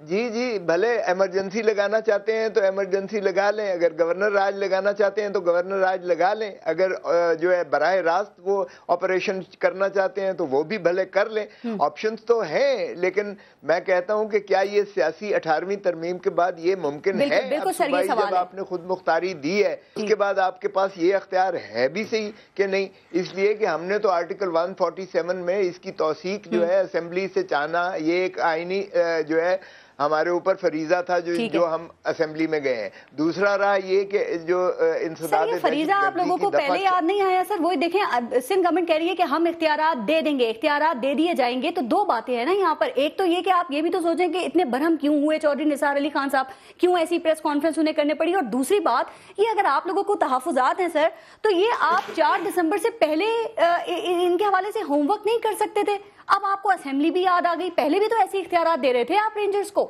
جی جی بھلے ایمرجنسی لگانا چاہتے ہیں تو ایمرجنسی لگا لیں، اگر گورنر راج لگانا چاہتے ہیں تو گورنر راج لگا لیں، اگر جو ہے براہ راست وہ آپریشن کرنا چاہتے ہیں تو وہ بھی بھلے کر لیں، آپشنز تو ہیں، لیکن میں کہتا ہوں کہ کیا یہ سیاسی 18ویں ترمیم کے بعد یہ ممکن ہے؟ اب صوبائی جب آپ نے خود مختاری دی ہے اس کے بعد آپ کے پاس یہ اختیار ہے بھی صحیح کہ نہیں؟ اس لیے کہ ہم نے تو آرٹیکل 147 میں اس کی توثیق جو ہے اسمبلی سے چاہنا، یہ ایک آئینی جو ہے ہمارے اوپر فریضہ تھا جو ہم اسمبلی میں گئے ہیں۔ دوسرا رہا یہ کہ جو انسداد سر یہ فریضہ آپ لوگوں کو پہلے یاد نہیں آیا سر؟ وہی دیکھیں سندھ گورنمنٹ کہہ رہی ہے کہ ہم اختیارات دے دیں گے، اختیارات دے دیے جائیں گے، تو دو باتیں ہیں نا یہاں پر۔ ایک تو یہ کہ آپ یہ بھی تو سوچیں کہ اتنے برہم کیوں ہوئے چودھری نثار علی خان صاحب، کیوں ایسی پریس کانفرنس انہیں کرنے پڑی؟ اور دوسری بات یہ، اگر آپ لوگوں کو تحفظات ہیں سر، تو یہ آپ 4 دسمبر سے پہلے ان کے حوالے سے ہوم ورک نہیں کر سکتے تھے؟ اب آپ کو اسمبلی بھی یاد آ گئی، پہلے بھی تو ایسے اختیارات دے رہے تھے آپ رینجرز کو۔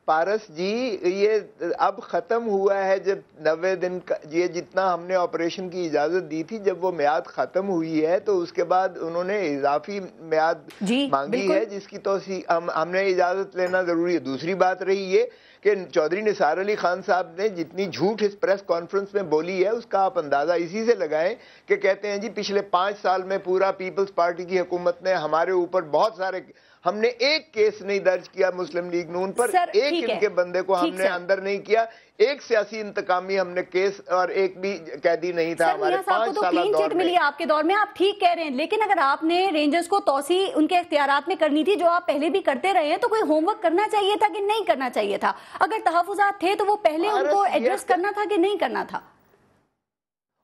پارس جی یہ اب ختم ہوا ہے، جب 90 دن کا یہ جتنا ہم نے آپریشن کی اجازت دی تھی، جب وہ میعاد ختم ہوئی ہے تو اس کے بعد انہوں نے اضافی میعاد مانگی ہے جس کی توسیع ہم نے اجازت لینا ضروری ہے۔ دوسری بات رہی یہ کہ چودھری نثار علی خان صاحب نے جتنی جھوٹ اس پریس کانفرنس میں بولی ہے اس کا آپ اندازہ اسی سے لگائیں کہ کہتے ہیں جی پچھلے 5 سال میں پورا پیپلز پارٹی کی حکومت نے ہمارے اوپر بہت سارے، ہم نے ایک کیس نہیں درج کیا مسلم لیگ نون پر، ایک ان کے بندے کو ہم نے اندر نہیں کیا، ایک سیاسی انتقامی ہم نے کیس اور ایک بھی قیدی نہیں تھا ہمارے 5 سالہ دور میں۔ آپ کے دور میں آپ ٹھیک کہہ رہے ہیں، لیکن اگر آپ نے رینجرز کو توسیع ان کے اختیارات میں کرنی تھی جو آپ پہلے بھی کرتے رہے ہیں، تو کوئی ہوم ورک کرنا چاہیے تھا کہ نہیں کرنا چاہیے تھا؟ اگر تحفظات تھے تو وہ پہلے ان کو ایڈریس کرنا تھا کہ نہیں کرنا تھا؟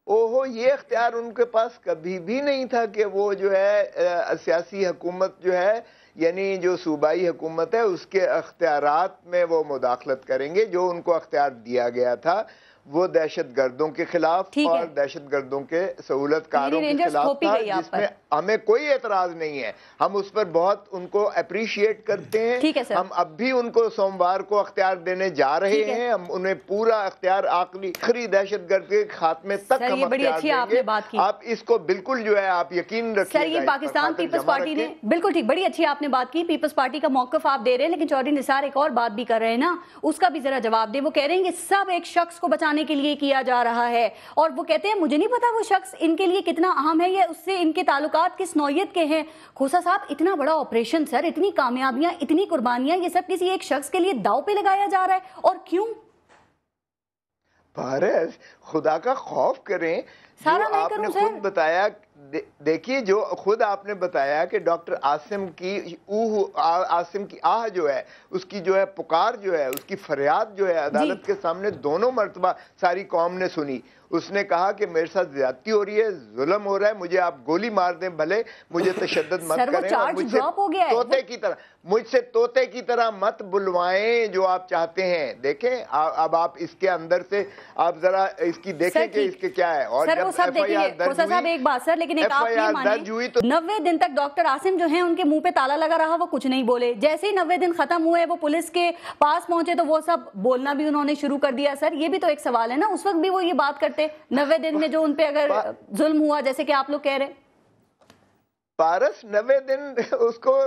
اوہو یہ اختیار ان کے پاس کبھی بھی نہیں تھا کہ وہ جو ہے سیاسی حکومت جو ہے، یعنی جو صوبائی حکومت ہے اس کے اختیارات میں وہ مداخلت کریں گے۔ جو ان کو اختیار دیا گیا تھا وہ دہشت گردوں کے خلاف اور دہشت گردوں کے سہولت کاروں کے خلاف تھا، جس میں ہمیں کوئی اعتراض نہیں ہے، ہم اس پر بہت ان کو اپریشیٹ کرتے ہیں۔ ہم اب بھی ان کو سوموار کو اختیار دینے جا رہے ہیں، ہم انہیں پورا اختیار آخری دہشت گرد کے خاتمے تک ہم اختیار دیں گے۔ آپ اس کو بالکل جو ہے آپ یقین رکھیے۔ سر یہ پاکستان پیپلز پارٹی نے بالکل ٹھیک، بڑی اچھی آپ نے بات کی، پیپلز پارٹی کا موقف آپ دے رہے ہیں، لیکن چودھری نثار ایک اور بات بھی کر رہے ہیں نا، اس کا بھی ذرا جواب دیں۔ وہ کہہ رہے ہیں کہ سب ایک شخص کو بچانے کے لیے کیا جا رہا ہے، اور وہ کہتے ہیں مجھے نہیں پتا وہ شخص ان کے لیے کتنا اہم ہے یا اس سے ان کے تعلقات کس نوعیت کے ہیں۔ کھوسا صاحب اتنا بڑا آپریشن سر، اتنی کامیابیاں، اتنی قربانیاں، یہ سب کسی ایک شخص کے لیے داؤ پہ لگایا جا رہا ہے، اور کیوں؟ پارس خدا کا خوف کریں، سارا جو آپ نے خود بتایا، دیکھیے جو خود آپ نے بتایا کہ ڈاکٹر عاصم کی آہ جو ہے، اس کی جو ہے پکار جو ہے، اس کی فریاد جو ہے عدالت کے سامنے دونوں مرتبہ ساری قوم نے سنی۔ اس نے کہا کہ میرے ساتھ زیادتی ہو رہی ہے، ظلم ہو رہا ہے، مجھے آپ گولی مار دیں بھلے، مجھے تشدد مت کریں، اور مجھ سے طوطے کی طرح مت بلوائیں جو آپ چاہتے ہیں۔ دیکھیں اب آپ اس کے اندر سے آپ ذرا اس کی دیکھیں کہ اس کے کیا ہے۔ اور جب ایف آئی آر درج ہوئی، ایک بات سر، لیکن ایک آپ نہیں مانیں، 90 دن تک ڈاکٹر عاصم جو ہیں ان کے منہ پہ تالا لگا رہا، وہ کچھ نہیں بولے۔ جیسے ہی 90 دن ختم ہوئے، وہ پولیس کے پاس پہنچے تو وہ سب بولنا بھی انہوں نے شروع کر دیا۔ سر یہ بھی تو ایک سوال ہے نا، اس وقت بھی وہ یہ بات کرتے 90 دن میں جو ان پہ اگر ظلم ہوا جیسے کہ آپ لوگ کہہ رہے۔ پارس 90 دن اس کو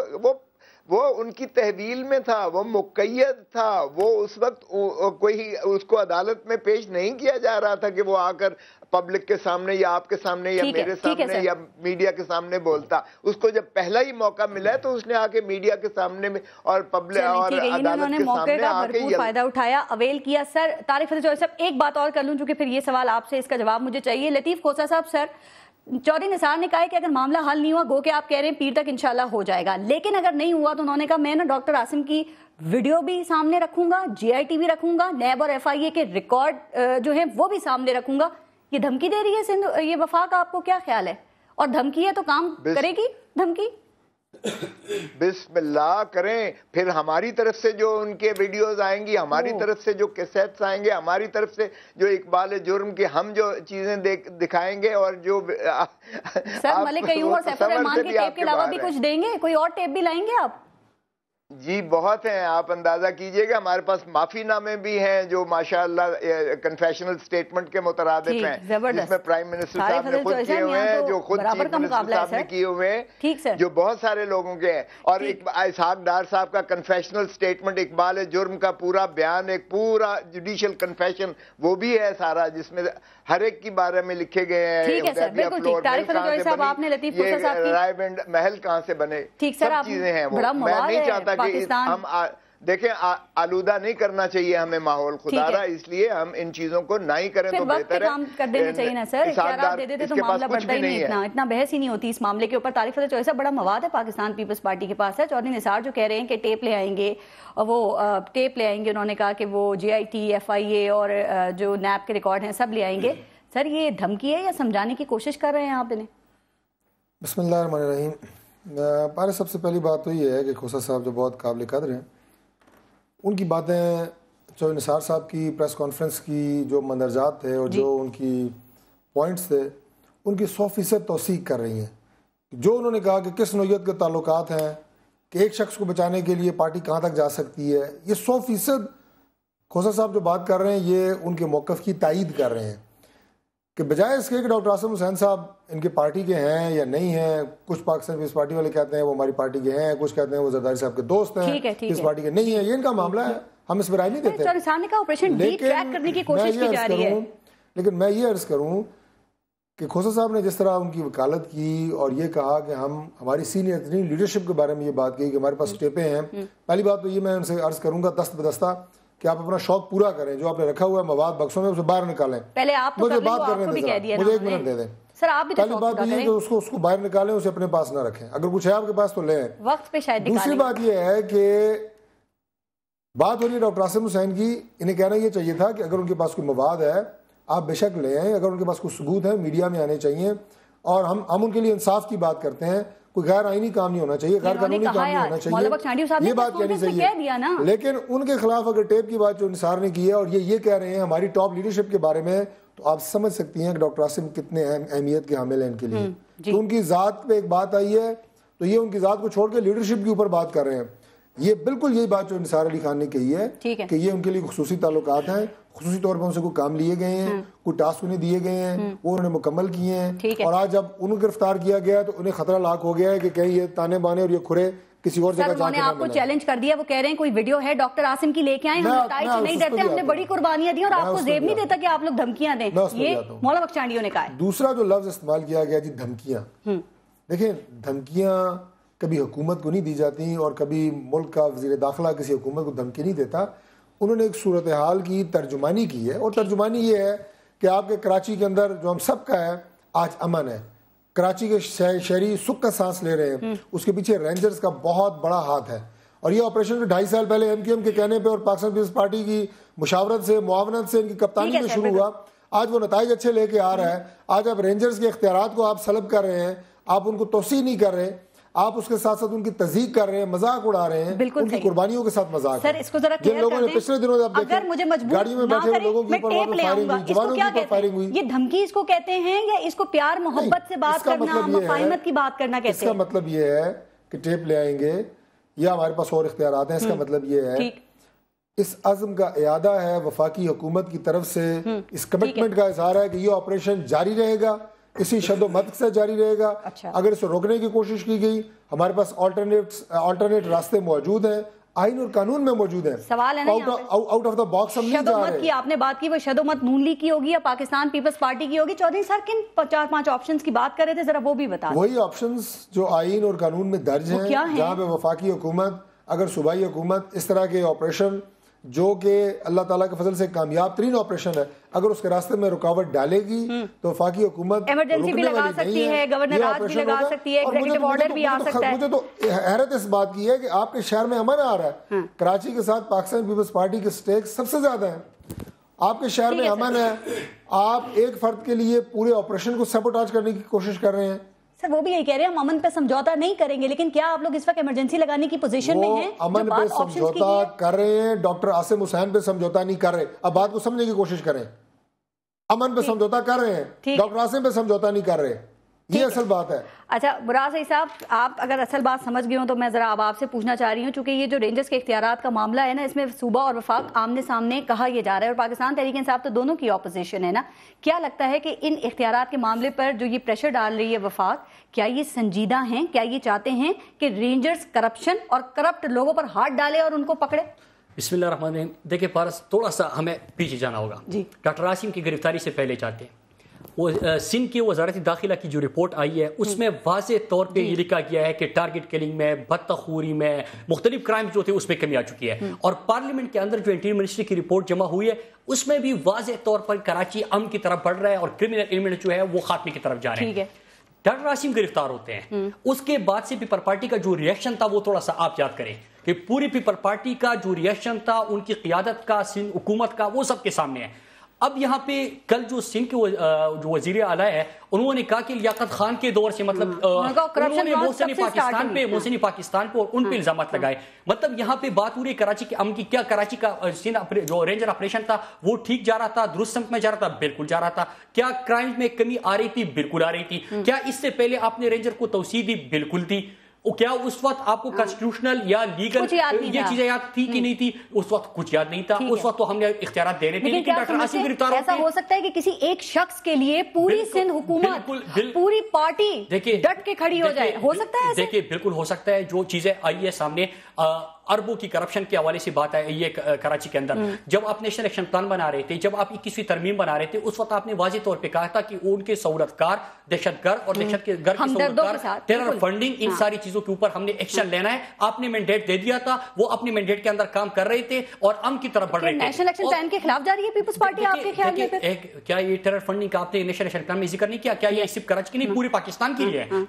وہ ان کی تحویل میں تھا، وہ مقید تھا، وہ اس وقت کوئی اس کو عدالت میں پیش نہیں کیا جا رہا تھا کہ وہ آ کر پبلک کے سامنے یا آپ کے سامنے یا میرے سامنے یا میڈیا کے سامنے بولتا۔ اس کو جب پہلا ہی موقع ملا تو اس نے آ کے میڈیا کے سامنے میں اور پبلک اور عدالت کے سامنے آ کے بھرپور فائدہ اٹھایا، اویل کیا۔ سر طارق فتح چودھری صاحب ایک بات اور کر لوں چونکہ پھر یہ سوال آپ سے اس کا جواب مجھے چاہیے۔ لطیف کھوسا صاحب، سر چودھری نثار نے کہا ہے کہ اگر معاملہ حل نہیں ہوا، گو کہ آپ کہہ رہے ہیں پیر تک انشاءاللہ ہو جائے گا، لیکن اگر نہیں ہوا تو انہوں نے کہا میں نا ڈاکٹر عاصم کی ویڈیو بھی سامنے رکھوں گا، جی آئی ٹی بھی رکھوں گا، نیب اور ایف آئی اے کے ریکارڈ جو ہیں وہ بھی سامنے رکھوں گا۔ یہ دھمکی دے رہی ہے سندھ یہ وفاق، آپ کو کیا خیال ہے؟ اور دھمکی ہے تو کام کرے گی دھمکی؟ بسم اللہ کریں، پھر ہماری طرف سے جو ان کے ویڈیوز آئیں گی، ہماری طرف سے جو کیسٹس آئیں گے، ہماری طرف سے جو اقبال جرم کے ہم جو چیزیں دکھائیں گے، اور جو سر ملک قیوم اور سیف الرحمان کے ٹیپ کے علاوہ بھی کچھ دیں گے؟ کوئی اور ٹیپ بھی لائیں گے آپ؟ جی بہت ہیں، آپ اندازہ کیجئے گا، ہمارے پاس معافی نامے بھی ہیں جو ماشاءاللہ کنفیشنل سٹیٹمنٹ کے مترادف ہیں، جس میں پرائم منسٹر صاحب نے خود کیے ہوئے ہیں، جو خود چیف منسٹر صاحب نے کیے ہوئے ہیں، جو بہت سارے لوگوں کے ہیں، اور اسحاق ڈار صاحب کا کنفیشنل سٹیٹمنٹ اقبال جرم کا پورا بیان، ایک پورا جوڈیشل کنفیشن وہ بھی ہے سارا، جس میں ہر ایک کے بارے میں لکھے گئے ہیں، رائے بینڈ محل کہاں سے بنے، سب چیزیں ہیں وہ. میں نہیں چاہتا کہ ہم دیکھیں آلودہ نہیں کرنا چاہیے ہمیں ماحول خدا رہا، اس لیے ہم ان چیزوں کو نہ ہی کریں تو بہتر ہے. کام کر دینا چاہیے نا سر، اختیارات دے دیتے تو معاملہ بڑھتا ہی نہیں، اتنا بحث ہی نہیں ہوتی اس معاملے کے اوپر. طارق فتح چوہدری صاحب، بڑا مواد ہے پاکستان پیپلز پارٹی کے پاس ہے. چودھری نثار جو کہہ رہے ہیں کہ ٹیپ لے آئیں گے، اور وہ ٹیپ لے آئیں گے، انہوں نے کہا کہ وہ جے آئی ٹی، ایف آئی اے اور جو نیب کے ریکارڈ ہیں سب لے آئیں گے. سر یہ دھمکی ہے یا سمجھانے کی کوشش کر رہے ہیں آپ انہیں؟ بسم اللہ الرحمن الرحیم. پہلے سب سے پہلی بات تو یہ ہے کہ کھوسا صاحب جو بہت قابل قدر ہیں، ان کی باتیں چودھری نثار صاحب کی پریس کانفرنس کی جو مندرجات تھے اور جو ان کی پوائنٹس تھے، ان کی 100% توثیق کر رہی ہیں. جو انہوں نے کہا کہ کس نوعیت کے تعلقات ہیں، کہ ایک شخص کو بچانے کے لیے پارٹی کہاں تک جا سکتی ہے، یہ 100% کھوسا صاحب جو بات کر رہے ہیں یہ ان کے موقف کی تائید کر رہے ہیں. کہ بجائے اس کے کہ ڈاکٹر عاصم حسین صاحب ان کی پارٹی کے ہیں یا نہیں ہیں، کچھ پاکستان پیپلز پارٹی والے کہتے ہیں وہ ہماری پارٹی کے ہیں، کچھ کہتے ہیں وہ زرداری صاحب کے دوست ہیں، کس پارٹی کے نہیں ہیں، یہ ان کا معاملہ ہے، ہم اس پر رائے نہیں دیتے. لیکن میں یہ عرض کروں کہ کھوسا صاحب نے جس طرح ان کی وکالت کی اور یہ کہا کہ ہماری سینئر اتنی لیڈرشپ کے بارے میں یہ بات کی کہ ہمارے پاس ٹیپیں ہیں. پہلی بات تو یہ میں ان سے عرض کروں گا دست بدستہ کہ آپ اپنا شوق پورا کریں، جو آپ نے رکھا ہوا ہے مواد بکسوں میں اسے باہر نکالیں. پہلے آپ مجھے بات کرنے دیں، مجھے 1 منٹ دے دیں. پہلی بات یہ ہے کہ اس کو باہر نکالیں، اسے اپنے پاس نہ رکھیں. اگر کچھ ہے آپ کے پاس تو لیں وقت پہ شاید. دوسری بات یہ ہے کہ بات ہو رہی ہے ڈاکٹر عاصم حسین کی، انہیں کہنا یہ چاہیے تھا کہ اگر ان کے پاس کوئی مواد ہے آپ بے شک لے آئیں، اگر ان کے پاس کوئی ثبوت ہے میڈیا میں آنے چاہیے، اور ہم ان کے لیے انصاف کی بات کرتے ہیں. کوئی غیر آئینی کام نہیں ہونا چاہیے، غیر قانونی کام نہیں ہونا چاہیے، یہ بات کہنی چاہیے. لیکن ان کے خلاف اگر ٹیپ کی بات جو نثار نے کی ہے اور یہ کہہ رہے ہیں ہماری ٹاپ لیڈرشپ کے بارے میں، تو آپ سمجھ سکتی ہیں کہ ڈاکٹر عاصم کتنے اہمیت کے حامل ہیں ان کے لیے. تو ان کی ذات پہ ایک بات آئی ہے تو یہ ان کی ذات کو چھوڑ کے لیڈرشپ کے اوپر بات کر رہے ہیں. یہ بالکل یہی بات جو نثار علی خان نے کہی ہے کہ یہ ان کے لیے خصوصی تعلقات ہیں، خصوصی طور پر ان سے کوئی کام لیے گئے ہیں، کوئی ٹاسک انہیں دیے گئے ہیں، وہ انہوں نے مکمل کیے ہیں. اور آج جب انہیں گرفتار کیا گیا تو انہیں خطرہ لاحق ہو گیا ہے کہ کہیں یہ تانے بانے اور یہ کھرے کسی اور جگہ جا کے نہ ملیں. آپ کو چیلنج کر دیا، وہ کہہ رہے ہیں کوئی ویڈیو ہے ڈاکٹر عاصم کی لے کے آئیں، ہم لٹائی سے نہیں ڈرتے، ہم نے بڑی قربانیاں دی اور آپ کو زیب نہیں دیتا کہ آپ لوگ دھمکیاں دیں. یہ مولا بخشانڈیوں نے کہا ہے. دوسرا جو لفظ استعمال کیا گیا جی دھمکیاں، دیکھیں دھمکیاں کبھی حکومت کو نہیں دی جاتی اور کبھی ملک کا وزیر داخلہ کسی حکومت کو دھمکی نہیں دیتا. انہوں نے ایک صورتحال کی ترجمانی کی ہے، اور ترجمانی یہ ہے کہ آپ کے کراچی کے اندر جو ہم سب کا ہے آج امن ہے، کراچی کے شہری سکھ کا سانس لے رہے ہیں، اس کے پیچھے رینجرز کا بہت بڑا ہاتھ ہے. اور یہ آپریشن جو 2.5 سال پہلے ایم کیو ایم کے کہنے پہ اور پاکستان پیپلز پارٹی کی مشاورت سے، معاونت سے، ان کی کپتانی میں شروع ہوا، آج وہ نتائج اچھے لے کے آ رہا ہے. آج آپ رینجرز کے اختیارات کو آپ سلب کر رہے ہیں، آپ ان کو توسیع نہیں کر رہے، آپ اس کے ساتھ ساتھ ان کی تذیق کر رہے ہیں، مذاق اڑا رہے ہیں، ان کی قربانیوں کے ساتھ مذاق ہے. جن لوگوں نے پچھلے دنوں آپ دیکھیں گاڑی میں بیٹھے لوگوں کے اوپر فائرنگ ہوئی، جوانوں کے اوپر فائرنگ ہوئی. یہ دھمکی اس کو کہتے ہیں یا اس کو پیار محبت سے بات کرنا، مفاہمت کی بات کرنا کہتے ہیں؟ اس کا مطلب یہ ہے کہ ٹیپ لے آئیں گے یا ہمارے پاس اور اختیارات ہیں. اس کا مطلب یہ ہے اس عزم کا اعادہ ہے وفاقی حکومت کی طرف سے، اس کمٹمنٹ کا اظہار ہے کہ یہ آپریشن جاری رہے گا، اسی شد و مت سے جاری رہے گا. اگر اسے روکنے کی کوشش کی گئی، ہمارے پاس آلٹرنیٹ راستے موجود ہیں، آئین اور قانون میں موجود ہیں. سوال ہے نا آؤٹ آف دا باکس ہم نہیں جا رہے. کی آپ نے بات کی، وہ شد و مت نون لیگ کی ہوگی یا پاکستان پیپلز پارٹی کی ہوگی؟ چودھری صاحب کن 4-5 آپشنز کی بات کر رہے تھے، ذرا وہ بھی بتا. وہی آپشنز جو آئین اور قانون میں درج ہیں، جہاں پہ وفاقی حکومت، اگر صوبائی حکومت اس طرح کے آپریشن جو کہ اللہ تعالیٰ کے فضل سے کامیاب ترین آپریشن ہے، اگر اس کے راستے میں رکاوٹ ڈالے گی تو وفاقی حکومت ایمرجنسی بھی لگا سکتی ہے، گورنر راج بھی لگا سکتی ہے، ایگزیکٹو آرڈر بھی آ سکتا ہے. مجھے تو حیرت اس بات کی ہے کہ آپ کے شہر میں امن آ رہا ہے، کراچی کے ساتھ پاکستان پیپلز پارٹی کے سٹیک سب سے زیادہ ہیں، آپ کے شہر میں امن ہے، آپ ایک فرد کے لیے پورے آپریشن کو سیبوٹاج کرنے کی کوشش کر رہے ہیں. سر وہ بھی یہی کہہ رہے ہیں ہم امن پہ سمجھوتا نہیں کریں گے، لیکن کیا آپ لوگ اس وقت ایمرجنسی لگانے کی پوزیشن میں ہیں؟ امن پہ سمجھوتا کر رہے ہیں، ڈاکٹر عاصم حسین پہ سمجھوتا نہیں کر رہے. اب بات کو سمجھنے کی کوشش کریں. امن پہ سمجھوتا کر رہے ہیں، ڈاکٹر عاصم پہ سمجھوتا نہیں کر رہے. یہ اصل بات ہے. اچھا مراد صاحب, آپ اگر اصل بات سمجھ گئے ہوں تو میں ذرا اب آپ سے پوچھنا چاہ رہی ہوں, چونکہ یہ جو رینجرز کے اختیارات کا معاملہ ہے نا, اس میں صوبہ اور وفاق آمنے سامنے کہا یہ جا رہا ہے, اور پاکستان تحریک انصاف تو دونوں کی اپوزیشن ہے نا. کیا لگتا ہے کہ ان اختیارات کے معاملے پر جو یہ پریشر ڈال رہی ہے وفاق, کیا یہ سنجیدہ ہیں؟ کیا یہ چاہتے ہیں کہ رینجرز کرپشن اور کرپٹ لوگوں پر ہاتھ ڈالے اور ان کو پکڑے؟ بسم اللہ الرحمن الرحیم. دیکھیں پارس, تھوڑا سا ہمیں پیچھے جانا ہوگا. ڈاکٹر عاصم کی گرفتاری سے پہلے چاہتے ہیں, وہ سندھ کی وزارت داخلہ کی جو رپورٹ آئی ہے اس میں واضح طور پہ یہ لکھا گیا ہے کہ ٹارگٹ کلنگ میں, بدتخوری میں, مختلف کرائم جو تھے اس میں کمی آ چکی ہے. اور پارلیمنٹ کے اندر جو انٹیریئر منسٹری کی رپورٹ جمع ہوئی ہے اس میں بھی واضح طور پر کراچی امن کی طرف بڑھ رہا ہے اور کرمنل ایلیمنٹ جو ہے وہ خاتمے کی طرف جا رہے ہیں. ڈاکٹر عاصم گرفتار ہوتے ہیں, اس کے بعد سے پیپل پارٹی کا جو ریئیکشن تھا وہ تھوڑا سا آپ یاد کریں کہ پوری پیپل پارٹی کا جو ریئیکشن تھا, ان کی قیادت کا, سندھ حکومت کا, وہ سب کے سامنے ہے. اب یہاں پہ کل جو سندھ کے جو وزیر اعلیٰ ہے انہوں نے کہا کہ لیاقت خان کے دور سے مطلب انہوں نے محسن پاکستان پہ اور ان پہ الزامات لگائے. مطلب یہاں پہ بات ہو رہی ہے کراچی کے امن کی. کیا کراچی کا سندھ جو رینجر آپریشن تھا وہ ٹھیک جا رہا تھا, درست سمت میں جا رہا تھا؟ بالکل جا رہا تھا. کیا کرائم میں کمی آ رہی تھی؟ بالکل آ رہی تھی. کیا اس سے پہلے آپ نے رینجر کو توسیع دی؟ بالکل تھی. کیا اس وقت آپ کو کانسٹیٹیوشنل یا لیگل یہ چیزیں یاد تھی کہ نہیں تھی؟ اس وقت کچھ یاد نہیں تھا. اس وقت تو ہم نے اختیارات دے رہے تھے. لیکن ڈاکٹر عاصم گرفتار ایسا ہو سکتا ہے کہ کسی ایک شخص کے لیے پوری سندھ حکومت, پوری پارٹی ڈٹ کے کھڑی ہو جائے؟ ہو سکتا ہے. دیکھیے بالکل ہو سکتا ہے. جو چیزیں آئی ہے سامنے, اربوں کی کرپشن کے حوالے سے بات ہے یہ کراچی کے اندر. جب آپ نیشنل ایکشن پلان بنا رہے تھے, جب آپ 21ویں ترمیم بنا رہے تھے, اس وقت آپ نے واضح طور پہ کہا تھا کہ ان کے سہولت کار, دہشت گرد اور دہشت گرد کے سہولت کار, ٹیرر فنڈنگ, ان ساری چیزوں کے اوپر ہم نے ایکشن لینا ہے. آپ نے مینڈیٹ دے دیا تھا, وہ اپنے مینڈیٹ کے اندر کام کر رہے تھے اور امن کی طرف بڑھ رہے تھے. نیشنل ایکشن پلان کے خلاف جا رہی ہے پیپلز پارٹی آپ کے خیال میں؟ کیا یہ ٹیرر فنڈنگ کا آپ نے نیشنل ایکشن پلان میں ذکر نہیں کیا؟ کیا یہ صرف کراچی کی نہیں, پورے پاکستان کے لیے ہے؟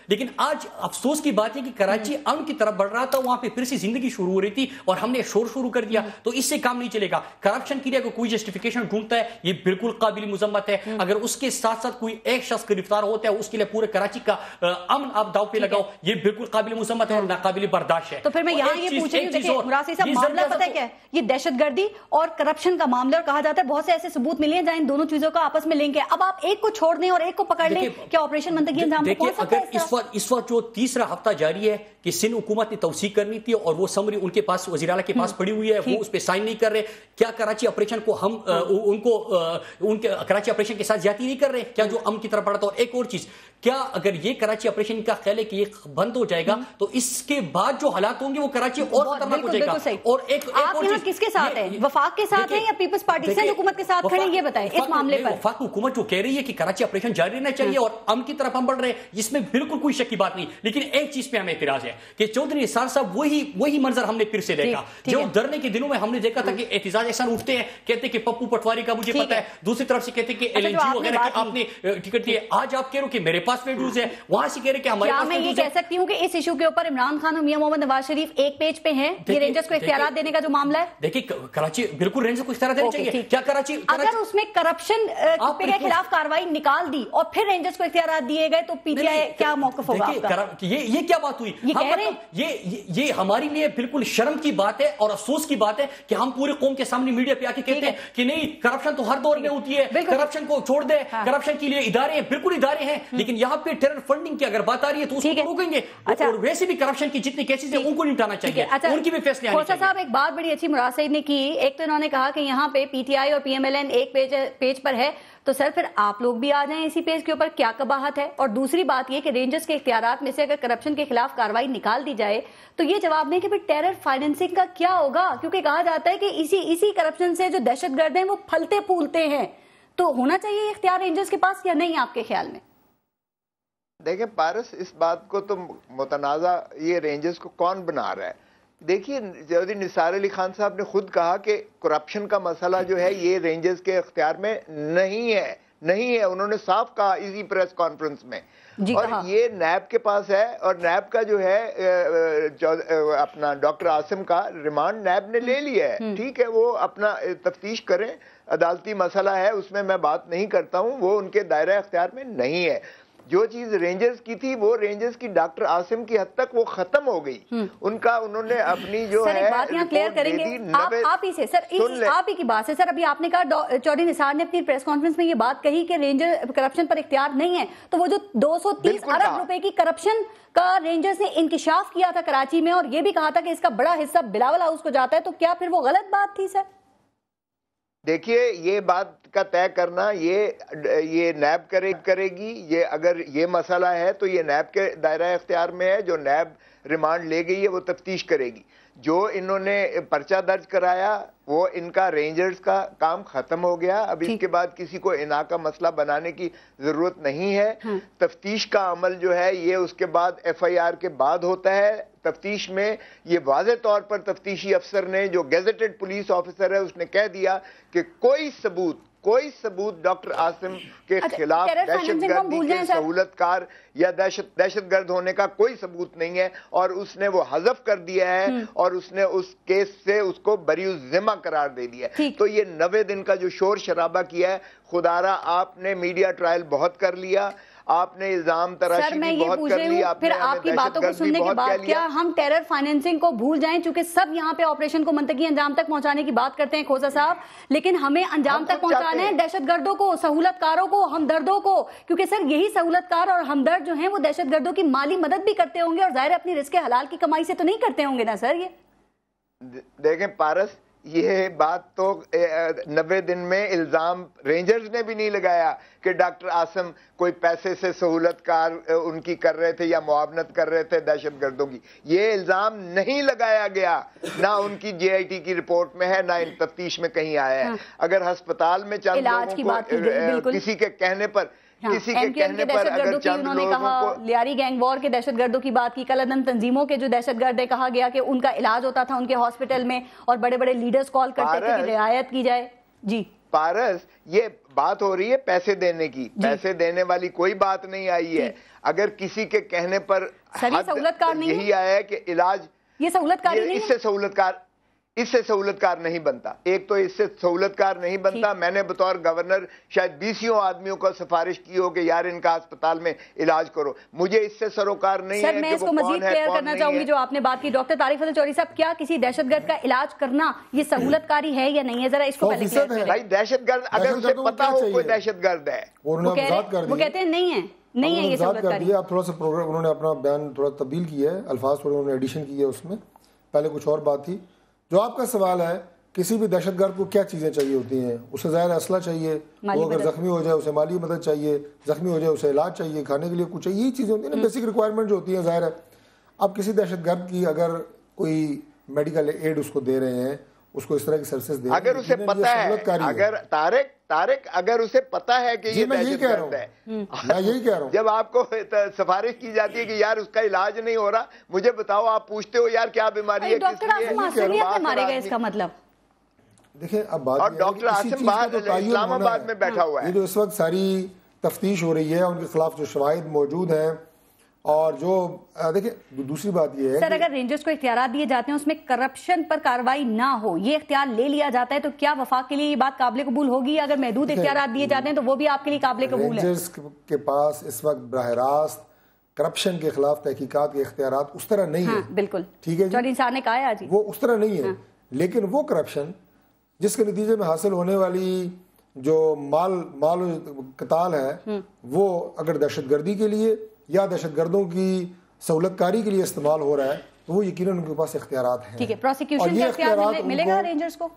لیکن آج افسوس کی بات ہے کہ کراچی امن کی طرف بڑھ رہا تھا, وہاں پہ پھر سے زندگی شروع ہو رہی تھی اور ہم نے شور شروع کر دیا. تو اس سے کام نہیں چلے گا. کرپشن کے لیے اگر کوئی جسٹیفیکیشن ڈھونڈتا ہے یہ بالکل قابل مذمت ہے. اگر اس کے ساتھ ساتھ کوئی ایک شخص گرفتار ہوتا ہے اس کے لیے پورے کراچی کا امن آپ داؤ پہ لگاؤ, یہ بالکل قابل مذمت ہے اور ناقابل برداشت ہے. تو پھر میں یہاں یہ پوچھ رہی ہوں, دیکھیں مراد صاحب معاملہ پتہ ہے کیا ہے, یہ دہشت گردی اور کرپشن کا معاملہ, اور کہا جاتا ہے بہت سے ایسے ثبوت ملے ہیں جہاں ان دونوں چیزوں کا آپس میں لنک ہے. اب آپ ایک کو چھوڑ دیں اور ایک کو پکڑ لیں, کیا آپریشن منطقی انجام پہ پہنچ سکتا ہے؟ اس وقت جو تیسرا ہفتہ جاری ہے کہ سندھ حکومت نے توثیق کرنی تھی اور وہ سمری ان کے پاس وزیر اعلیٰ کے پاس پڑی ہوئی ہے, وہ اس پہ سائن نہیں کر رہے. کیا کراچی آپریشن کو ہم ان کے کراچی آپریشن کے ساتھ زیادتی نہیں کر رہے کیا جو امن کی طرف بڑھا تھا؟ اور ایک اور چیز, کیا اگر یہ کراچی آپریشن کا خیال ہے کہ یہ بند ہو جائے گا تو اس کے بعد جو حالات ہوں گے وہ کراچی اور خطرناک ہو جائے گا. اور ایک آپ یہاں کس کے ساتھ ہیں, وفاق کے ساتھ ہیں یا پیپلز پارٹی سے حکومت کے ساتھ کھڑے, یہ بتائیں اس معاملے پر. وفاق حکومت جو کہہ رہی ہے کہ کراچی آپریشن جاری رہنا چاہیے اور امن کی طرف ہم بڑھ رہے ہیں, جس میں بالکل کوئی شک کی بات نہیں. لیکن ایک چیز پہ ہمیں اعتراض ہے کہ چودھری نثار صاحب وہی منظر ہم نے پھر سے دیکھا. جو دھرنے کے دنوں میں ہم نے دیکھا تھا کہ احتجاج ایسا اٹھتے ہیں, کہتے کہ پپو پٹواری کا مجھے پتا ہے, دوسری طرف سے کہتے کہ ایل این جی وغیرہ کی آپ نے ٹکٹ دی ہے. آج آپ کہہ رہے ہو کہ میرے پاس ویڈیوز ہے, وہاں سے کہہ رہے کہ ہمارے پاس میں یہ کہہ سکتی ہوں کہ اس ایشو کے اوپر عمران خان اور میاں محمد نواز شریف ایک پیج پہ ہیں, یہ رینجرز کو اختیارات دینے کا جو معاملہ ہے. دیکھیں کراچی بالکل رینجرز کو اختیارات دینے چاہیے. کیا کراچی اگر اس میں کرپشن کے خلاف کارروائی نکال دی اور پھر رینجرز کو اختیارات دیے گئے تو پی ٹی آئی کیا موقف ہوگا آپ کا؟ یہ کیا بات ہوئی؟ یہ ہمارے لیے بالکل شرم کی بات ہے اور افسوس کی بات ہے کہ ہم پوری قوم کے سامنے میڈیا پہ آ کے کہتے ہیں کہ نہیں کرپشن تو ہر دور میں ہوتی ہے, کرپشن کو چھوڑ دے, کرپشن کے لیے ادارے ہیں, بالکل ادارے ہیں, لیکن یہاں پہ ٹیرر فنڈنگ کی اگر بات آ رہی ہے تو اس کو روکیں گے. اور ویسے بھی کرپشن کی جتنے کیسز ہیں ان کو نمٹانا چاہیے, ان کی بھی فیصلے آنے چاہیے. صاحب ایک بات بڑی اچھی مراد صاحب نے کی, ایک تو انہوں نے کہا کہ یہاں پہ پی ٹی آئی اور پی ایم ایل این ایک پیج پر ہے, تو سر پھر آپ لوگ بھی آ جائیں اسی پیج کے اوپر, کیا قباحت ہے؟ اور دوسری بات یہ کہ رینجرز کے اختیارات میں سے اگر کرپشن کے خلاف کارروائی نکال دی جائے تو یہ جواب دیں کہ پھر ٹیرر فائننسنگ کا کیا ہوگا, کیونکہ کہا جاتا ہے کہ اسی کرپشن سے جو دہشت گرد ہیں وہ پھلتے پھولتے ہیں. تو ہونا چاہیے یہ اختیار رینجرز کے پاس یا نہیں آپ کے خیال میں؟ دیکھیں پارس, اس بات کو تو متنازع یہ رینجرز کو کون بنا رہا ہے. دیکھیے چودھری نثار علی خان صاحب نے خود کہا کہ کرپشن کا مسئلہ جو ہے یہ رینجرز کے اختیار میں نہیں ہے. انہوں نے صاف کہا اسی پریس کانفرنس میں. اور یہ نیب کے پاس ہے, اور نیب کا جو ہے اپنا ڈاکٹر عاصم کا ریمانڈ نیب نے لے لیا ہے. ٹھیک ہے, وہ اپنا تفتیش کریں, عدالتی مسئلہ ہے, اس میں بات نہیں کرتا ہوں, وہ ان کے دائرہ اختیار میں نہیں ہے. جو چیز رینجرز کی تھی وہ رینجرز کی ڈاکٹر عاصم کی حد تک وہ ختم ہو گئی. ان کا انہوں نے اپنی جو ہے بات یہاں کلیئر کریں گے آپ ہی سے سر, آپ ہی کی بات ہے سر. ابھی آپ نے کہا چودھری نثار نے اپنی پریس کانفرنس میں یہ بات کہی کہ رینجر کرپشن پر اختیار نہیں ہے, تو وہ جو 230 ارب روپے کی کرپشن کا رینجرز نے انکشاف کیا تھا کراچی میں, اور یہ بھی کہا تھا کہ اس کا بڑا حصہ بلاول ہاؤس کو جاتا ہے, تو کیا پھر وہ غلط بات تھی سر؟ دیکھیے یہ بات کا طے کرنا یہ نیب کرے گی. یہ اگر یہ مسئلہ ہے تو یہ نیب کے دائرہ اختیار میں ہے. جو نیب ریمانڈ لے گئی ہے وہ تفتیش کرے گی. جو انہوں نے پرچہ درج کرایا وہ ان کا رینجرز کا کام ختم ہو گیا. اب اس کے بعد کسی کو انہا کا مسئلہ بنانے کی ضرورت نہیں ہے. تفتیش کا عمل جو ہے یہ اس کے بعد ایف آئی آر کے بعد ہوتا ہے. تفتیش میں یہ واضح طور پر تفتیشی افسر نے جو گیزیٹڈ پولیس آفیسر ہے اس نے کہہ دیا کہ کوئی ثبوت ڈاکٹر عاصم کے خلاف دہشت گردی کے سہولت کار یا دہشت گرد ہونے کا کوئی ثبوت نہیں ہے, اور اس نے وہ حذف کر دیا ہے اور اس نے اس کیس سے اس کو بری الذمہ قرار دے دیا ہے. تو یہ 90 دن کا جو شور شرابہ کیا ہے, خدارا آپ نے میڈیا ٹرائل بہت کر لیا, آپ نے الزام تراشی بھی بہت کر لی, پھر آپ کی باتوں کو سننے کے بعد کیا ہم ٹیرر فائنینسنگ کو بھول جائیں؟ چونکہ سب یہاں پہ آپریشن کو منطقی انجام تک پہنچانے کی بات کرتے ہیں کھوسا صاحب, لیکن ہمیں انجام تک پہنچانا ہے دہشت گردوں کو, سہولت کاروں کو, ہمدردوں کو, کیونکہ سر یہی سہولت کار اور ہمدرد جو ہیں وہ دہشت گردوں کی مالی مدد بھی کرتے ہوں گے, اور ظاہر اپنی رزق حلال کی کمائی سے تو نہیں کرتے ہوں گے نا سر. یہ دیکھیں پارس, یہ بات تو 90 دن میں الزام رینجرز نے بھی نہیں لگایا کہ ڈاکٹر عاصم کوئی پیسے سے سہولت کار ان کی کر رہے تھے یا معاونت کر رہے تھے دہشت گردوں کی. یہ الزام نہیں لگایا گیا, نہ ان کی جے آئی ٹی کی رپورٹ میں ہے, نہ ان تفتیش میں کہیں آیا ہے. اگر ہسپتال میں چند لوگوں کو کسی کے کہنے پر اگر چند انہوں نے کہا لیاری گینگ وار کے دہشت گردوں کی بات کی, کلادن تنظیموں کے جو دہشت گرد ہے کہا گیا کہ ان کا علاج ہوتا تھا ان کے ہاسپٹل میں, اور بڑے بڑے لیڈرز کال کرتے تھے کہ رعایت کی جائے. جی پارس, یہ بات ہو رہی ہے پیسے دینے کی, پیسے دینے والی کوئی بات نہیں آئی ہے. اگر کسی کے کہنے پر یہی آیا ہے کہ علاج, یہ سہولت کار نہیں, اس سے سہولت کار نہیں بنتا. ایک تو اس سے سہولت کار نہیں بنتا. میں نے بطور گورنر شاید 20 آدمیوں کو سفارش کی ہو کہ یار ان کا ہسپتال میں علاج کرو. مجھے اس سے سروکار نہیں ہے. سر میں اس کو مزید کلیئر کرنا چاہوں گی جو آپ نے بات کی. ڈاکٹر طارق فضل چودھری صاحب, کیا کسی دہشت گرد کا علاج کرنا یہ سہولت کاری ہے یا نہیں ہے؟ ذرا اس کو پہلے کلیئر کریں. بھائی دہشت گرد اگر اسے پتا ہو کوئی دہشت گرد ہے, وہ کہتے ہیں نہیں ہے, نہیں ہے یہ سہولت کاری. آپ تھوڑا سا پروگرام انہوں نے اپنا بیان تھوڑا تبدیل کیا ہے, الفاظ تھوڑے انہوں نے ایڈیشن کی ہے اس میں. پہلے کچھ اور بات تھی. جو آپ کا سوال ہے کسی بھی دہشت گرد کو کیا چیزیں چاہیے ہوتی ہیں, اسے ظاہر اسلحہ چاہیے, وہ اگر زخمی ہو جائے اسے مالی مدد چاہیے, زخمی ہو جائے اسے علاج چاہیے, کھانے کے لیے کچھ چاہیے, یہی چیزیں ہوتی ہیں نا, بیسک ریکوائرمنٹ جو ہوتی ہیں. ظاہر ہے اب کسی دہشت گرد کی اگر کوئی میڈیکل ایڈ اس کو دے رہے ہیں, اس کو اس طرح کی سروسز دے رہے ہیں, اگر اسے پتا ہے, اگر طارق اگر اسے پتا ہے کہ یہ دہشت گرد ہے, میں یہی کہہ رہا ہوں, جب آپ کو سفارش کی جاتی ہے کہ یار اس کا علاج نہیں ہو رہا, مجھے بتاؤ, آپ پوچھتے ہو یار کیا بیماری ہے, ڈاکٹر عاصم معصومیت میں مارے گئے, اس کا مطلب دیکھیں اب بات, اور ڈاکٹر عاصم اسلام آباد میں بیٹھا ہوا ہے. یہ جو اس وقت ساری تفتیش ہو رہی ہے, ان کے خلاف جو شواہد موجود ہیں, اور جو دیکھیں دوسری بات یہ ہے سر اگر رینجرز کو اختیارات دیے جاتے ہیں اس میں کرپشن پر کارروائی نہ ہو, یہ اختیار لے لیا جاتا ہے, تو کیا وفاق کے لیے یہ بات قابل قبول ہوگی؟ اگر محدود اختیارات دیے جاتے ہیں تو وہ بھی آپ کے لیے قابل قبول ہے. رینجرز کے پاس اس وقت براہ راست کرپشن کے خلاف تحقیقات کے اختیارات اس طرح نہیں ہے. بالکل ٹھیک ہے, چودھری صاحب نے کہا ہے وہ اس طرح نہیں ہے, لیکن وہ کرپشن جس کے نتیجے میں حاصل ہونے والی جو مال قتال ہے, وہ اگر دہشت گردی کے لیے یا دہشت گردوں کی سہولت کاری کے لیے استعمال ہو رہا ہے تو وہ یقیناً ان کے پاس اختیارات ہیں. ٹھیک ہے, پروسیکیوشن کا اختیار ملے گا رینجرز کو؟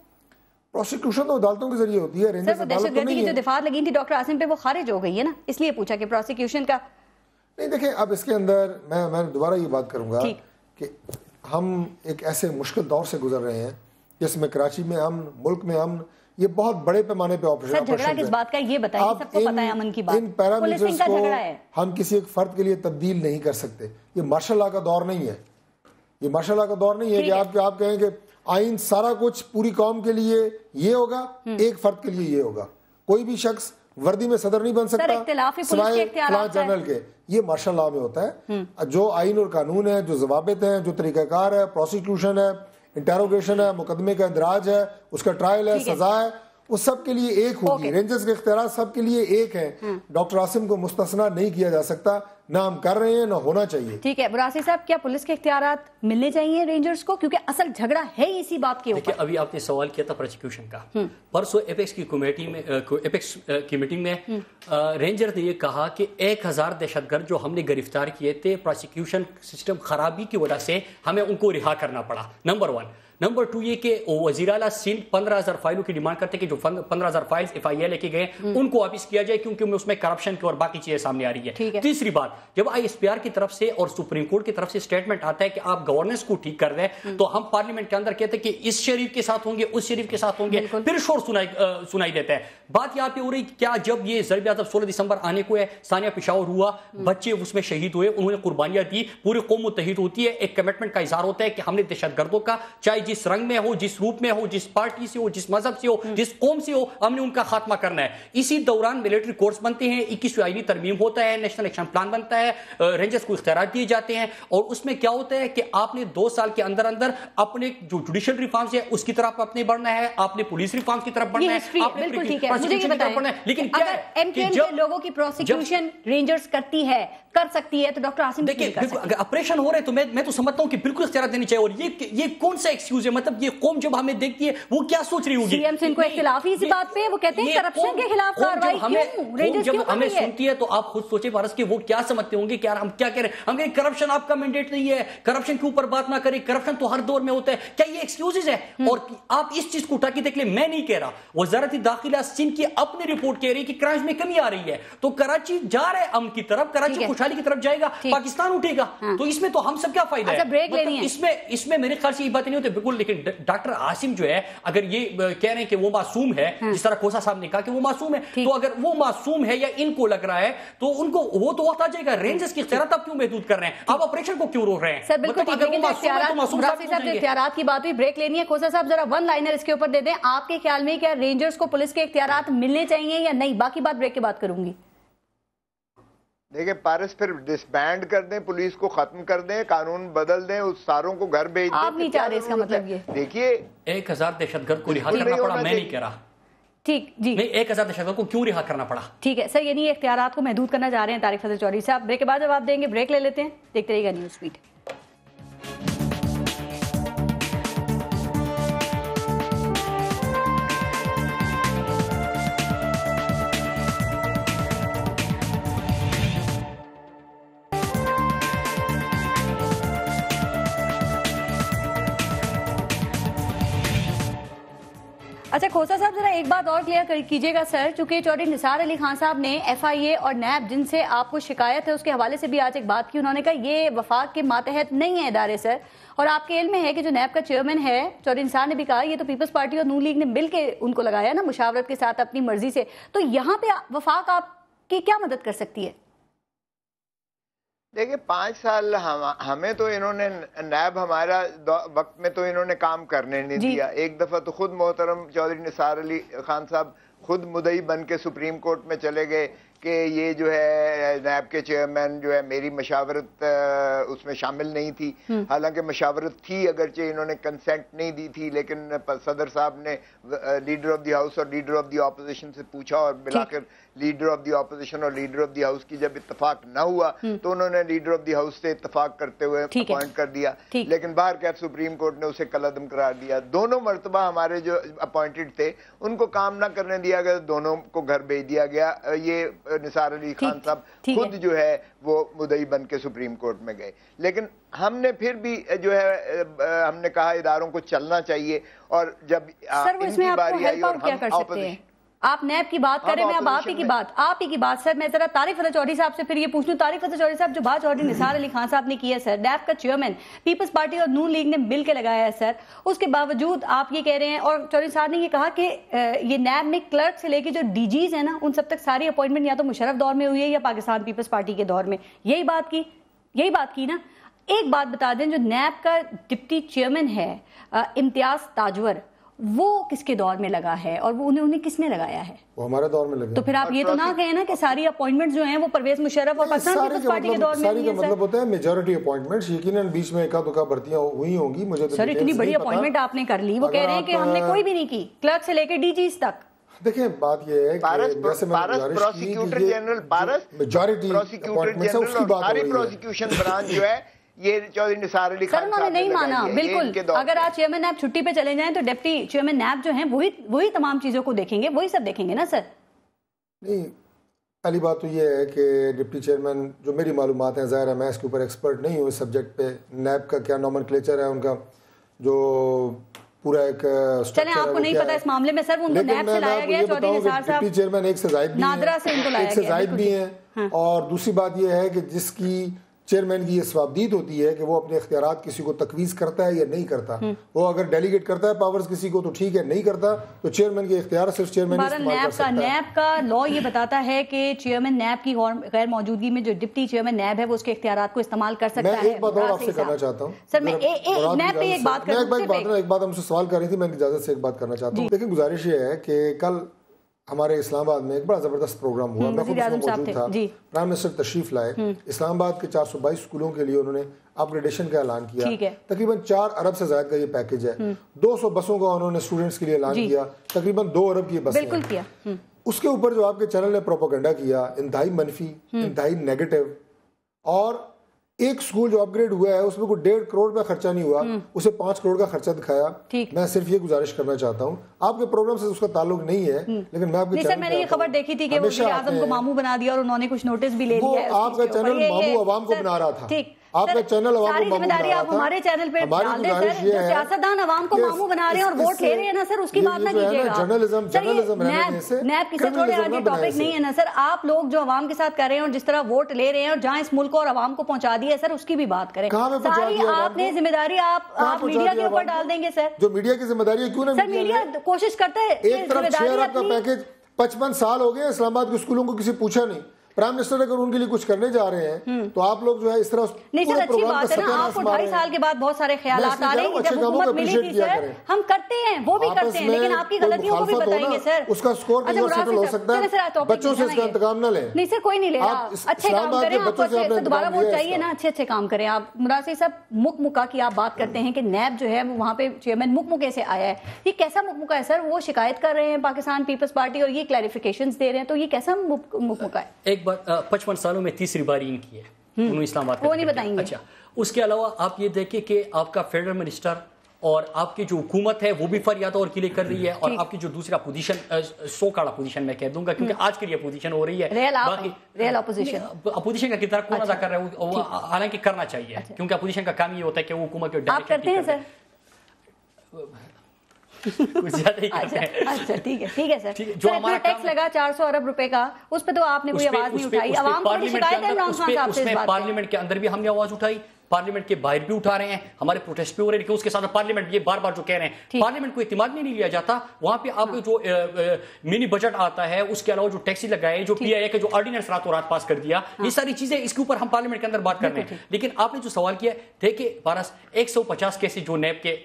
پروسیکیوشن تو عدالتوں کے ذریعے ہوتی ہے. سر وہ دہشت گردی کی جو دفعات لگی تھی ڈاکٹر عاصم پہ وہ خارج ہو گئی ہے نا, اس لیے پوچھا کہ پروسیکیوشن کا نہیں. دیکھیں اب اس کے اندر میں دوبارہ یہ بات کروں گا کہ ہم ایک ایسے مشکل دور سے گزر رہے ہیں جس میں کراچی میں امن, ملک میں امن, یہ بہت بڑے پیمانے پہ آپریشن. سر جھگڑا کس بات کا یہ بتائیں, سب کو پتہ ہے امن کی بات. ان پیرامیٹرز کو ہم کسی ایک فرد کے لیے تبدیل نہیں کر سکتے. یہ مارشل لا کا دور نہیں ہے, یہ مارشل لا کا دور نہیں ہے کہ آپ کہیں کہ آئین سارا کچھ پوری قوم کے لیے یہ ہوگا, ایک فرد کے لیے یہ ہوگا. کوئی بھی شخص وردی میں صدر نہیں بن سکتا سوائے فلاں جنرل کے. یہ مارشل لا میں ہوتا ہے. جو آئین اور قانون ہے, جو ضوابط ہیں, جو طریقہ کار ہے, پروسیکیوشن ہے, انٹیروگیشن ہے, مقدمے کا اندراج ہے, اس کا ٹرائل ہے, سزا ہے, وہ سب کے لیے ایک ہوگی. رینجرز کے اختیارات سب کے لیے ایک ہیں. ڈاکٹر عاصم کو مستثنا نہیں کیا جا سکتا, نہ ہم کر رہے ہیں نہ ہونا چاہیے. ٹھیک ہے براستی صاحب, کیا پولیس کے اختیارات ملنے چاہیے رینجرز کو, کیونکہ اصل جھگڑا ہے اسی بات کے اوپر. ابھی آپ نے سوال کیا تھا پروسیکیوشن کا. پرسوں ایپیکس کی میٹنگ میں رینجر نے یہ کہا کہ 1000 دہشت گرد جو ہم نے گرفتار کیے تھے پروسیکیوشن سسٹم خرابی کی وجہ سے ہمیں ان کو رہا کرنا پڑا. نمبر 1. نمبر 2 یہ کہ وزیر اعلیٰ سندھ 15,000 فائلوں کی ڈیمانڈ کرتے کہ جو 15,000 فائلز FIA لے کے گئے ان کو واپس کیا جائے, کیونکہ اس میں کرپشن کی اور باقی چیزیں سامنے آ رہی ہے. تیسری بات, جب ISPR کی طرف سے اور سپریم کورٹ کی طرف سے اسٹیٹمنٹ آتا ہے کہ آپ گورننس کو ٹھیک کر دیں, تو ہم پارلیمنٹ کے اندر کہتے ہیں کہ اس شریف کے ساتھ ہوں گے, اس شریف کے ساتھ ہوں گے, پھر شور سنائی دیتا ہے. بات یہاں پہ ہو رہی کیا جب یہ ضرب عضب 16 دسمبر آنے کو ہے, ثانیہ پشاور ہوا, بچے اس میں شہید ہوئے, انہوں نے قربانیاں دی, پوری قوم متحد ہوتی ہے, ایک کمٹمنٹ کا اظہار ہوتا ہے کہ ہم نے دہشت گردوں کا چاہے جس رنگ میں ہو, جس روپ میں ہو, جس پارٹی سے ہو, جس مذہب سے ہو, جس قوم سے ہو, ہم نے ان کا خاتمہ کرنا ہے. اسی دوران ملٹری کورٹس بنتے ہیں, 21ویں آئینی ترمیم ہوتا ہے, نیشنل ایکشن پلان بنتا ہے, رینجرز کو اختیارات دیے جاتے ہیں, اور اس میں کیا ہوتا ہے کہ آپ نے 2 سال کے اندر اپنے جو جوڈیشل ریفارمز ہے اس کی طرف اپنے بڑھنا ہے, آپ نے پولیس ریفارمز کی طرف بڑھنا ہے, آپ نے پروسیکیوشن کی طرف بڑھنا ہے. لیکن کیا ہے ایم کیو ایم کے لوگوں کی پروسیکیوشن رینجرز کرتی ہے, کر سکتی ہے, تو ڈاکٹر عاصم دیکھیں اگر آپریشن ہو رہے تو میں تو سمجھتا ہوں کہ بالکل اختیارات دینے چاہیے. اور یہ کون سا ایکسکیوز ہے, مطلب یہ قوم جب ہمیں دیکھتی ہے وہ کیا سوچ رہی ہوگی. سی ایم سندھ کو اختلاف ہی اسی بات پہ, وہ کہتے ہیں کرپشن کے خلاف کارروائی کیوں رینجرز کیوں کر رہی ہے. ہمیں سنتی ہے تو آپ خود سوچیں بھارت کے وہ کیا سمجھتے ہوں گے کہ یار ہم کیا کہہ رہے ہیں, ہم کہیں کرپشن آپ کا مینڈیٹ نہیں ہے, کرپشن کے اوپر بات نہ کریں, کرپشن تو ہر دور میں ہوتا ہے. کیا یہ ایکسکیوزز ہے؟ اور آپ اس چیز کو اٹھا کے دیکھ لیں, میں نہیں کہہ رہا, وزارت داخلہ سندھ کی اپنی رپورٹ کہہ رہی ہے کہ کرائمز میں کمی آ رہی ہے, تو کراچی جا رہا ہے امن کی طرف, کراچی خوشحالی کی طرف جائے گا, پاکستان اٹھے گا, تو اس میں تو ہم سب کیا فائدہ ہے. اس میں میرے خیال سے یہ باتیں نہیں ہوتی بالکل. لیکن ڈاکٹر عاصم جو ہے اگر یہ کہہ رہے ہیں کہ وہ معصوم ہے, جس طرح کھوسا صاحب نے کہا کہ وہ معصوم ہے, تو اگر وہ معصوم ہے یا ان کو لگ رہا ہے تو ان کو وہ تو وقت آ جائے گا. رینجرز کی اختیارات آپ کیوں محدود کر رہے ہیں, آپ آپریشن کو کیوں روک رہے ہیں؟ سر بالکل اختیارات کی بات ہوئی, بریک لینی ہے. کھوسا صاحب ذرا 1 لائنر اس کے اوپر دے دیں, آپ کے خیال میں کیا رینجرز کو پولیس کے اختیارات ملنے چاہیے یا نہیں؟ باقی بات بریک کے بعد کروں گی. دیکھیں پارس پھر ڈسبینڈ کر دیں, پولیس کو ختم کر دیں, قانون بدل دیں, اس ساروں کو گھر بھیج دیں. آپ نہیں چاہ رہے اس کا مطلب یہ؟ دیکھیے 1000 دہشت گرد کو رہا کرنا پڑا, میں نہیں کہہ رہا. ٹھیک جی, نہیں 1000 دہشت گرد کو کیوں رہا کرنا پڑا؟ ٹھیک ہے سر, یعنی اختیارات کو محدود کرنا چاہ رہے ہیں طارق فضل چودھری صاحب. بریک کے بعد جواب دیں گے, بریک لے لیتے ہیں, دیکھتے رہیے گا نیوز بیٹ. اچھا کھوسا صاحب ذرا ایک بات اور کلیئر کیجیے گا سر, چونکہ چودھری نثار علی خان صاحب نے FIA اور نیب جن سے آپ کو شکایت ہے اس کے حوالے سے بھی آج ایک بات کی, انہوں نے کہا یہ وفاق کے ماتحت نہیں ہے ادارے سر, اور آپ کے علم میں ہے کہ جو نیب کا چیئرمین ہے چودھری نثار نے بھی کہا یہ تو پیپلز پارٹی اور نون لیگ نے مل کے ان کو لگایا نا مشاورت کے ساتھ اپنی مرضی سے, تو یہاں پہ وفاق آپ کی کیا مدد کر سکتی ہے؟ دیکھیں 5 سال ہمیں تو انہوں نے نیب ہمارا وقت میں تو انہوں نے کام کرنے نہیں دیا. ایک دفعہ تو خود محترم چودھری نثار علی خان صاحب خود مدعی بن کے سپریم کورٹ میں چلے گئے کہ یہ جو ہے نیب کے چیئرمین جو ہے میری مشاورت اس میں شامل نہیں تھی. حالانکہ مشاورت تھی, اگرچہ انہوں نے کنسنٹ نہیں دی تھی, لیکن صدر صاحب نے لیڈر آف دی ہاؤس اور لیڈر آف دی اپوزیشن سے پوچھا, اور بالآخر لیڈر آف دی اپوزیشن اور لیڈر آف دی ہاؤس کی جب اتفاق نہ ہوا تو انہوں نے لیڈر آف دی ہاؤس سے اتفاق کرتے ہوئے اپوائنٹ کر دیا. لیکن بہرکیف سپریم کورٹ نے اسے کالعدم قرار دیا. دونوں مرتبہ ہمارے جو اپوائنٹڈ تھے ان کو کام نہ کرنے دیا گیا, دونوں کو گھر بھیج دیا گیا. یہ نثار علی خان صاحب خود جو ہے وہ مدعی بن کے سپریم کورٹ میں گئے. لیکن ہم نے پھر بھی جو ہے ہم نے کہا اداروں کو چلنا چاہیے, اور جب ان کی باری آئی اور ہم آپ نیب کی بات کریں, میں اب آپ ہی کی بات سر, میں ذرا طارق فضل چودھری صاحب سے پھر یہ پوچھ لوں. طارق فضل چودھری صاحب جو بات چودھری نثار علی خان صاحب نے کی ہے سر, نیب کا چیئرمین پیپلز پارٹی اور نون لیگ نے مل کے لگایا ہے سر, اس کے باوجود آپ یہ کہہ رہے ہیں, اور چودھری صاحب نے یہ کہا کہ یہ نیب میں کلرک سے لے کے جو DGs ہیں نا ان سب تک ساری اپوائنٹمنٹ یا تو مشرف دور میں ہوئی ہے یا پاکستان پیپلز پارٹی کے دور میں, یہی بات کی نا. ایک بات بتا دیں, جو نیب کا ڈپٹی چیئرمین ہے امتیاز تاجور, وہ کس کے دور میں لگا ہے اور وہ انہیں کس نے لگایا ہے؟ وہ ہمارے دور میں لگا. تو پھر آپ یہ تو نہ کہیں نا کہ ساری اپوائنٹمنٹ جو ہیں وہ پرویز مشرف اور پاکستان پیپلز پارٹی کے دور میں ساری کا مطلب ہوتا ہے میجورٹی اپوائنٹمنٹس. یقیناً بیچ میں ایکا دکا بھرتیاں ہوئی ہوں گی, مجھے تو سر اتنی بڑی اپوائنٹمنٹ آپ نے کر لی, وہ کہہ رہے ہیں کہ ہم نے کوئی بھی نہیں کی, کلرک سے لے کے DGs تک. دیکھیں بات یہ ہے کہ جیسے میں پروسیکیوٹر جنرل میجورٹی اپوائنٹمنٹ ہے اس کی بات ہو رہی ہے. پروسیکیوشن برانچ جو ہے یہ چودھری نثار علی خان انہوں نے نہیں مانا. بالکل اگر آج چیئرمین نیب چھٹی پہ چلے جائیں تو ڈپٹی چیئرمین نیب جو ہیں وہی تمام چیزوں کو دیکھیں گے, وہی سب دیکھیں گے نا سر. نہیں, پہلی بات تو یہ ہے کہ ڈپٹی چیئرمین جو میری معلومات ہیں, ظاہر ہے میں اس کے اوپر ایکسپرٹ نہیں ہوں اس سبجیکٹ پہ, نیب کا کیا نارمل کلیچر ہے ان کا جو پورا ایک چلیں آپ کو نہیں پتا اس معاملے میں سر, ان کو نیب سے لایا گیا چودھری نثار صاحب, ڈپٹی چیئرمین ایک سے زائد بھی ہیں, نادرا سے ان کو لایا گیا, ایک سے زائد بھی ہیں. اور دوسری بات یہ ہے کہ جس کی چیئرمین کی یہ ثوابدید ہوتی ہے کہ وہ اپنے اختیارات کسی کو تقویز کرتا ہے یا نہیں کرتا. وہ اگر ڈیلیگیٹ کرتا ہے پاورز کسی کو تو ٹھیک ہے, نہیں کرتا تو چیئرمین کے اختیار صرف چیئرمین استعمال کر سکتا ہے. نیب کا لا یہ بتاتا ہے کہ چیئرمین نیب کی غیر موجودگی میں جو ڈپٹی چیئرمین نیب ہے وہ اس کے اختیارات کو استعمال کر سکتا ہے. میں ایک بات اور آپ سے کرنا چاہتا ہوں سر, میں نیب پہ ایک بات کروں. ایک بات ہم سے سوال کر رہی تھی, میں اجازت سے ایک بات کرنا چاہتا ہوں. لیکن گزارش یہ ہے کہ کل ہمارے اسلام آباد میں ایک بڑا زبردست پروگرام ہوا, میں خود اس میں موجود تھا. پرائم منسٹر تشریف لائے, اسلام آباد کے 422 اسکولوں کے لیے انہوں نے اپ گریڈیشن کا اعلان کیا. تقریباً 4 ارب سے زائد کا یہ پیکج ہے. 200 بسوں کا انہوں نے اسٹوڈنٹس کے لیے اعلان کیا, تقریباً 2 ارب کی بسیں. بالکل کیا. اس کے اوپر جو آپ کے چینل نے پروپیگنڈا کیا, انتہائی منفی, انتہائی نیگیٹو, اور ایک سکول جو اپ گریڈ ہوا ہے اس میں کوئی 1.5 کروڑ کا خرچہ نہیں ہوا, اسے 5 کروڑ کا خرچہ دکھایا. میں صرف یہ گزارش کرنا چاہتا ہوں, آپ کے پروگرام سے اس کا تعلق نہیں ہے, لیکن میں آپ کے چینل میں نے یہ خبر دیکھی تھی کہ وزیر اعظم کو ماموں بنا دیا اور انہوں نے کچھ نوٹس بھی لے لیا ہے. آپ کا چینل ماموں عوام کو بنا رہا تھا, آپ کا چینل عوام کو ماموں بنا رہا تھا. آپ ہمارے چینل پہ ڈال دیں سر, جو سیاستدان عوام کو ماموں بنا رہے ہیں اور ووٹ لے رہے ہیں نا سر, اس کی بات نہ کیجیے گا. نیب کسی چھوڑے آج یہ ٹاپک نہیں ہے نا سر. آپ لوگ جو عوام کے ساتھ کر رہے ہیں اور جس طرح ووٹ لے رہے ہیں اور جہاں اس ملک کو اور عوام کو پہنچا دیا ہے سر, اس کی بھی بات کریں. ساری آپ نے ذمہ داری آپ میڈیا کے اوپر ڈال دیں گے سر. جو میڈیا کی ذمہ داری ہے کیوں نہ میڈیا کوشش کرتا ہے. ایک طرف 6 ارب کا پیکج, 55 سال ہو گئے اسلام آباد کے اسکولوں کو کسی پوچھا نہیں. پرائم منسٹر اگر ان کے لیے کچھ کرنے جا رہے ہیں تو آپ لوگ جو ہے اس طرح نہیں سر, اچھی بات ہے نا, آپ کو 2.5 سال کے بعد بہت سارے خیالات آ رہے ہیں. جب حکومت ملی تھی سر, ہم کرتے ہیں, وہ بھی کرتے ہیں, لیکن آپ کی غلطیوں کو بھی بتائیں گے سر. اس کا سکور کتنا سیٹل ہو سکتا ہے, بچوں سے اس کا انتقام نہ لیں. نہیں سر, کوئی نہیں لے رہا, اچھے کام کریں, آپ کو دوبارہ ووٹ چاہیے نا, اچھے کام کریں آپ. مراد صاحب مک مکا کی آپ بات کرتے ہیں کہ نیب جو ہے وہاں پہ چیئرمین مک مکے سے آیا ہے, یہ کیسا مک مکا ہے سر؟ وہ شکایت کر رہے ہیں پاکستان پیپلز پارٹی اور یہ کلیریفیکیشنز دے رہے ہیں, تو یہ کیسا مک مکا ہے؟ ایک بات, 55 سالوں میں تیسری باری ان کی ہے, انہوں نے اسلام آباد وہ نہیں بتائیں گے. اچھا, اس کے علاوہ آپ یہ دیکھیں کہ آپ کا فیڈرل منسٹر اور آپ کی جو حکومت ہے وہ بھی فریاد اور کلیئر کر رہی ہے, اور آپ کی جو دوسرا پوزیشن, سو کاڑا پوزیشن میں کہہ دوں گا کیونکہ آج کے لیے پوزیشن ہو رہی ہے, ریئل اپوزیشن, اپوزیشن کا کردار کون ادا کر رہا ہے, حالانکہ کرنا چاہیے کیونکہ اپوزیشن کا کام یہ ہوتا ہے کہ وہ حکومت کو آپ کرتے ہیں سر. کچھ زیادہ ہی کرتے ہیں. اچھا ٹھیک ہے سر. جو ہمارا ٹیکس لگا 400 ارب روپے کا, اس پہ تو آپ نے کوئی آواز نہیں اٹھائی. عوام کو شکایت ہے عمران خان صاحب سے اس بات پہ. پارلیمنٹ کے اندر بھی ہم نے آواز اٹھائی, پارلیمنٹ کے باہر بھی اٹھا رہے ہیں, ہمارے پروٹیسٹ بھی ہو رہے ہیں, لیکن اس کے ساتھ پارلیمنٹ یہ بار بار جو کہہ رہے ہیں پارلیمنٹ کو اعتماد نہیں لیا جاتا. وہاں پہ آپ جو منی بجٹ آتا ہے, اس کے علاوہ جو ٹیکسی لگائے, جو پی آئی اے کا جو آرڈیننس راتوں رات پاس کر دیا, یہ ساری چیزیں اس کے اوپر ہم پارلیمنٹ کے اندر بات کر رہے ہیں. لیکن آپ نے جو سوال کیا ہے, دیکھیں پارس 150 کیسز جو نیب کے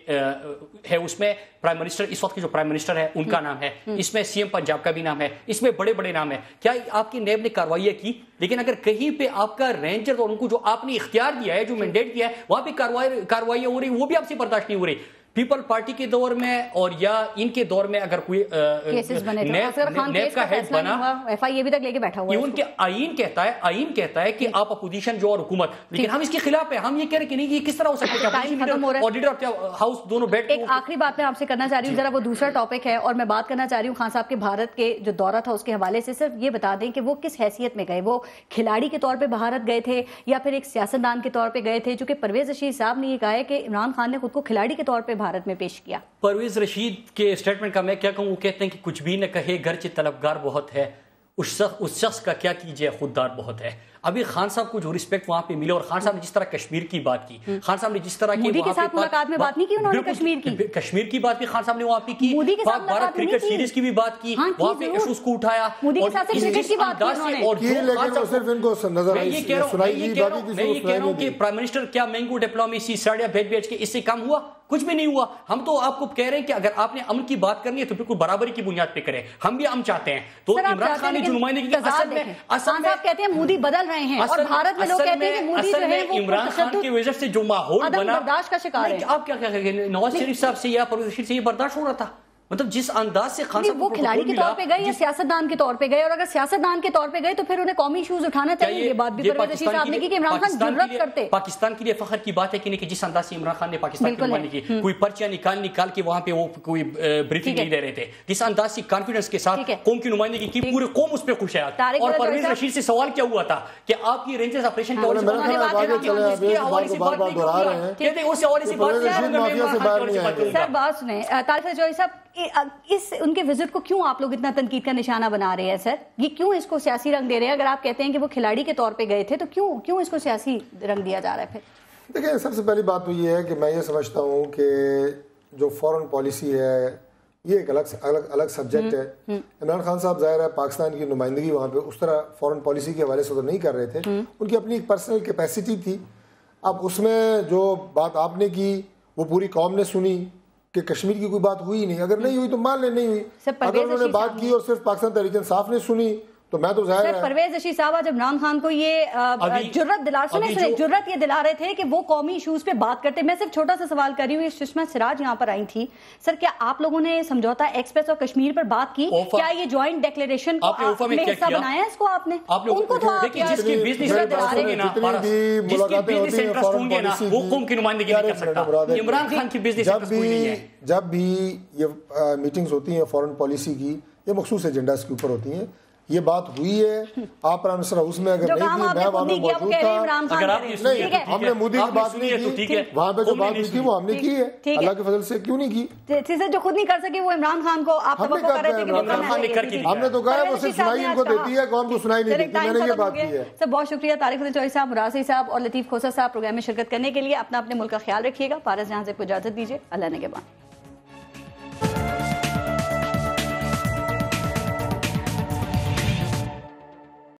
ہے, اس میں پرائم منسٹر اس وقت کے جو پرائم منسٹر ہے ان کا نام ہے, اس میں سی ایم پنجاب کا بھی نام ہے, اس میں بڑے بڑے نام ہے. کیا آپ کی نیب نے کارروائیاں کی؟ لیکن اگر کہیں پہ آپ کا رینجر اور ان کو جو آپ نے اختیار دیا ہے, جو مینڈیٹ دیا ہے, وہاں پہ کارروائیاں ہو رہی, وہ بھی آپ سے برداشت نہیں ہو رہی. پیپل پارٹی کے دور میں اور یا ان کے دور میں اگر کوئی نیب کا ہیڈ بنا, ایف آئی اے بھی تک لے کے بیٹھا ہوا ہے, ان کے آئین کہتا ہے کہ آپ اپوزیشن جو اور حکومت, لیکن ہم اس کے خلاف ہیں. ہم یہ کہہ رہے ہیں کہ نہیں, یہ کس طرح ہو سکتا ہے اور لیڈر آف ہاؤس دونوں بیٹھ. ایک آخری بات میں آپ سے کرنا چاہ رہی ہوں, ذرا وہ دوسرا ٹاپک ہے, اور میں بات کرنا چاہ رہی ہوں خان صاحب کے بھارت کے جو دورہ تھا اس کے حوالے سے. صرف یہ بتا دیں کہ وہ کس حیثیت میں گئے, وہ کھلاڑی کے طور پہ بھارت گئے تھے یا پھر ایک سیاستدان کے طور پہ گئے تھے؟ چونکہ پرویز رشید صاحب نے یہ کہا ہے کہ عمران خان نے خود کو کھلاڑی کے طور پہ بھارت میں پیش کیا. پرویز رشید کے اسٹیٹمنٹ کا میں کیا کہوں, وہ کہتے ہیں کہ کچھ بھی نہ کہے گرچہ طلبگار بہت ہے, اس شخص کا کیا کیجئے خوددار بہت ہے. ابھی خان صاحب کو جو رسپیکٹ وہاں پہ ملے, اور خان صاحب نے جس طرح کشمیر کی بات کی, خان صاحب نے جس طرح کی مودی کے ساتھ ملاقات میں بات نہیں کی انہوں نے, کشمیر کی بات بھی خان صاحب نے وہاں پہ کی, مودی کے ساتھ بھارت کرکٹ سیریز کی بھی بات کی, وہاں پہ ایشوز کو اٹھایا, مودی کے ساتھ کرکٹ کی بات کی. اور میں یہ کہہ رہا ہوں کہ پرائم منسٹر کیا مینگو ڈپلومیسی ساڑیاں بھیج کے اس سے کم ہوا؟ کچھ بھی نہیں ہوا. ہم تو آپ کو کہہ رہے ہیں کہ اگر آپ نے امن کی بات کرنی ہے تو بالکل برابری کی بنیاد پہ کریں. ہم بھی امن چاہتے ہیں. تو عمران خان نے جو نمائندگی کی, اصل میں کہتے ہیں مودی بدل رہے ہیں, اور بھارت میں لوگ کہتے ہیں کہ مودی جو ہے وہ عمران خان کی وجہ سے جو ماحول بنا, برداشت کا شکار ہے. آپ کیا کہیں گے, نواز شریف صاحب سے یا پرویز رشید سے یہ برداشت ہو رہا تھا؟ مطلب جس انداز سے خان صاحب وہ کھلاڑی کے طور پہ گئے یا سیاستدان کے طور پہ گئے, اور اگر سیاستدان کے طور پہ گئے تو پھر انہیں قومی ایشوز اٹھانا چاہیے. یہ بات بھی پرویز رشید صاحب نے کی کہ عمران خان جرأت کرتے. پاکستان کے لیے فخر کی بات ہے کہ جس انداز سے عمران خان نے پاکستان کی نمائندگی کی, کوئی پرچیاں نکال کے وہاں پہ وہ کوئی بریفنگ نہیں دے رہے تھے, جس انداز سے کانفیڈنس کے ساتھ قوم کی نمائندگی کی, پورے قوم اس پہ خوش ہے. اور پرویز رشید سے سوال کیا ہوا تھا کہ آپ کی رینجرز آپریشن کے حوالے سے بات سر بات سنیں طارق جوہری صاحب, اس ان کے وزٹ کو کیوں آپ لوگ اتنا تنقید کا نشانہ بنا رہے ہیں سر؟ یہ کیوں اس کو سیاسی رنگ دے رہے ہیں؟ اگر آپ کہتے ہیں کہ وہ کھلاڑی کے طور پہ گئے تھے تو کیوں اس کو سیاسی رنگ دیا جا رہا ہے پھر؟ دیکھیں, سب سے پہلی بات تو یہ ہے کہ میں یہ سمجھتا ہوں کہ جو فورن پالیسی ہے یہ ایک الگ سبجیکٹ ہے. عمران خان صاحب ظاہر ہے پاکستان کی نمائندگی وہاں پہ اس طرح فورن پالیسی کے حوالے سے تو نہیں کر رہے تھے, ان کی اپنی ایک پرسنل کیپیسٹی تھی. اب اس میں جو بات آپ نے کی وہ پوری قوم نے سنی کہ کشمیر کی کوئی بات ہوئی نہیں, اگر نہیں ہوئی تو مان لیں نہیں ہوئی. اگر انہوں نے بات کی اور صرف پاکستان تحریک انصاف نے سنی تو میں تو ظاہر ہے پرویز رشید صاحب جب عمران خان کو یہ جرأت یہ دلا رہے تھے کہ وہ قومی ایشوز پہ بات کرتے, میں صرف چھوٹا سا سوال کر رہی ہوں, یہ سشما سراج یہاں پر آئی تھی سر, کیا آپ لوگوں نے سمجھوتا ایکسپریس اور کشمیر پر بات کی؟ کیا یہ جوائنٹ ڈیکلیریشن میں حصہ بنایا اس کو آپ نے؟ ان کو تو آپ جس کی بزنس انٹرسٹ ہوں گے نا وہ قوم کی نمائندگی نہیں کر سکتا. عمران خان کی بزنس انٹرسٹ کوئی نہیں ہے. جب بھی یہ میٹنگز ہوتی ہیں فورن پالیسی کی, یہ مخصوص ایجنڈاز کے اوپر ہوتی ہیں. یہ بات ہوئی ہے, آپ پرائم منسٹر ہاؤس میں اگر نہیں تھی, میں وہاں پہ موجود تھا. اگر آپ نہیں, ہم نے مودی کی بات نہیں کی, وہاں پہ جو بات ہوئی تھی وہ ہم نے کی ہے, اللہ کے فضل سے کیوں نہیں کی. جو خود نہیں کر سکے وہ عمران خان کو آپ ہم نے تو کہا وہ صرف سنائی ان کو دیتی ہے, قوم کو سنائی نہیں دیتی. میں نے یہ بات کی ہے. سر بہت شکریہ طارق جوہری صاحب, مرازی صاحب اور لطیف کھوسہ صاحب پروگرام میں شرکت کرنے کے لیے. اپنا اپنے ملک کا خیال رکھیے گا. پارس جہاں سے اجازت دیجیے, اللہ نگہبان.